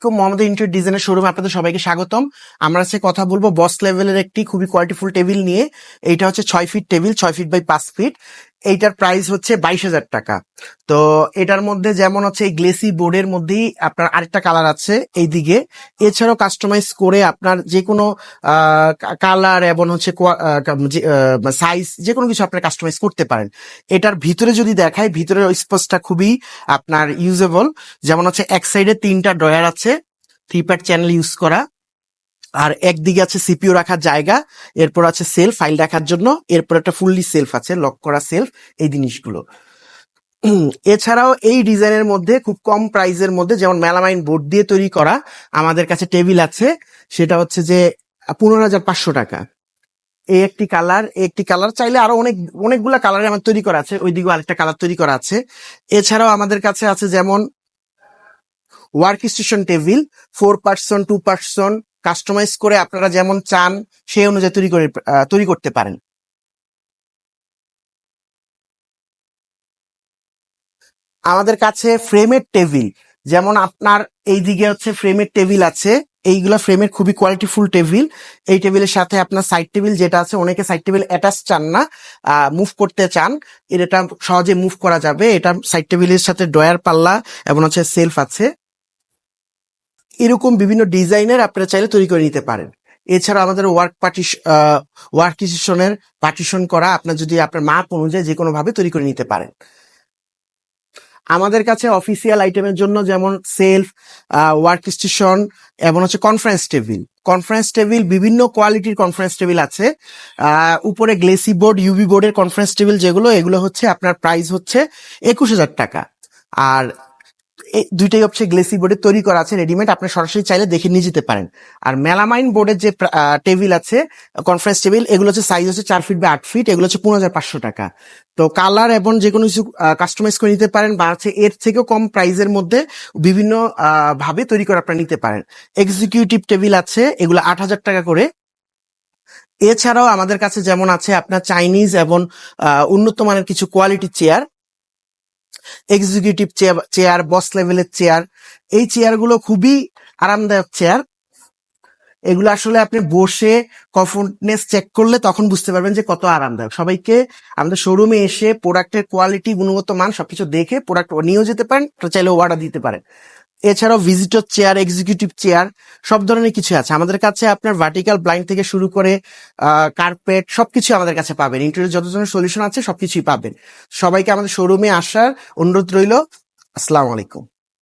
Mohammad interior ডিজাইনের শোরুমে আপনাদের সবাইকে স্বাগতম। আমরা আজকে কথা বলবো বস লেভেলের একটি খুবই কোয়ালিটিফুল টেবিল নিয়ে। এইটা হচ্ছে 6 feet table, 6 feet by 5 feet. এইটার প্রাইস হচ্ছে 22,000 টাকা। তো এটার মধ্যে যেমন হচ্ছে এই গ্লেসি বোর্ডের মধ্যেই আপনার আরেকটা কালার আছে এইদিকে। এছাড়াও কাস্টমাইজ করে আপনার যে কোনো কালার এবং হচ্ছে সাইজ যে কোনো কিছু আপনার কাস্টমাইজ করতে পারেন। এটার ভিতরে যদি দেখায়, ভিতরের স্পেসটা খুবই আপনার ইউজেবল। যেমন হচ্ছে এক সাইডে 3টা ড্রয়ার আছে, 3 পার্ট চ্যানেল ইউজ করা, আর একদিকে আছে সিপিইউ রাখার জায়গা, এরপর আছে সেলফ ফাইল রাখার জন্য, এরপর একটা ফুললি সেলফ আছে, লক করা সেলফ, এই জিনিসগুলো। এছাড়াও এই ডিজাইনের মধ্যে খুব কম প্রাইসের মধ্যে যেমন মেলামাইন বোর্ড দিয়ে তৈরি করা আমাদের কাছে টেবিল আছে, সেটা হচ্ছে যে 15,500 টাকা। এই একটি কালার চাইলে আরো অনেকগুলা কালারে আমার তৈরি করা আছে, ওইদিকেও আরেকটা কালার তৈরি করা আছে। এছাড়াও আমাদের কাছে আছে যেমন work station table, 4 person 2 person customise করে আপনারা যেমন চান সেই অনুযায়ী তৈরি করতে পারেন। আমাদের কাছে ফ্রেমের টেবিল, যেমন আপনার এই দিকে হচ্ছে ফ্রেমের টেবিল আছে, এইগুলা ফ্রেমের খুবই কোয়ালিটিফুল টেবিল। এই টেবিলের সাথে আপনার সাইড টেবিল যেটা আছে, অনেকে সাইড টেবিল অ্যাটাচ চান না, মুভ করতে চান, এটা সহজে মুভ করা যাবে। এটা সাইড টেবিলের সাথে ড্রয়ার পাল্লা এবং হচ্ছে সেলফ আছে। এরকম বিভিন্ন ডিজাইনের আপনারা চাইলে তৈরি করে নিতে পারেন। এছাড়া আমাদের ওয়ার্ক স্টেশনের পার্টিশন করা, আপনার যদি আপনার মাপ অনুযায়ী যে কোনো ভাবে তৈরি করে নিতে পারেন। আমাদের কাছে অফিসিয়াল আইটেমের জন্য যেমন সেলফ, ওয়ার্ক স্টেশন এবং হচ্ছে কনফারেন্স টেবিল বিভিন্ন কোয়ালিটির কনফারেন্স টেবিল আছে। উপরে গ্লেসি বোর্ড, ইউভি বোর্ডের কনফারেন্স টেবিল এগুলো হচ্ছে আপনার প্রাইস হচ্ছে 21,000 টাকা। আর দুইটাই হচ্ছে গ্লেসি বোর্ডের তৈরি করা আছে রেডিমেড, আপনি সরাসরি চাইলে দেখে নিয়ে যেতে পারেন। আর মেলামাইন বোর্ডের যে টেবিল আছে, কনফারেন্স টেবিল, এগুলো হচ্ছে সাইজ হচ্ছে 4 ফিট বাই 8 ফিট, এগুলো হচ্ছে 15,500 টাকা। তো কালার এবং যে কোনো কিছু কাস্টমাইজ করে নিতে পারেন, বা হচ্ছে এর থেকেও কম প্রাইসের মধ্যে বিভিন্ন ভাবে তৈরি করে আপনারা নিতে পারেন। এক্সিকিউটিভ টেবিল আছে, এগুলো 8,000 টাকা করে। এছাড়াও আমাদের কাছে যেমন আছে আপনার চাইনিজ এবং উন্নত মানের কিছু কোয়ালিটি চেয়ার, এক্সিকিউটিভ চেয়ার, বস লেভেলের চেয়ার। এই চেয়ারগুলো খুবই আরামদায়ক চেয়ার। এগুলো আসলে আপনি বসে কমফোর্টনেস চেক করলে তখন বুঝতে পারবেন যে কত আরামদায়ক। সবাইকে আমাদের শোরুমে এসে প্রোডাক্টের কোয়ালিটি, গুণগত মান সবকিছু দেখে প্রোডাক্ট নিয়েও যেতে পারেন, চাইলে অর্ডার দিতে পারেন। এছাড়াও ভিজিটর চেয়ার, এক্সিকিউটিভ চেয়ার, সব ধরনের কিছু আছে আমাদের কাছে। আপনার ভার্টিক্যাল ব্লাইন্ড থেকে শুরু করে কার্পেট সবকিছু আমাদের কাছে পাবেন। ইন্টেরিয়র যত ধরনের সলিউশন আছে সবকিছুই পাবেন। সবাইকে আমাদের শোরুমে আসার অনুরোধ রইল। আসসালামু আলাইকুম।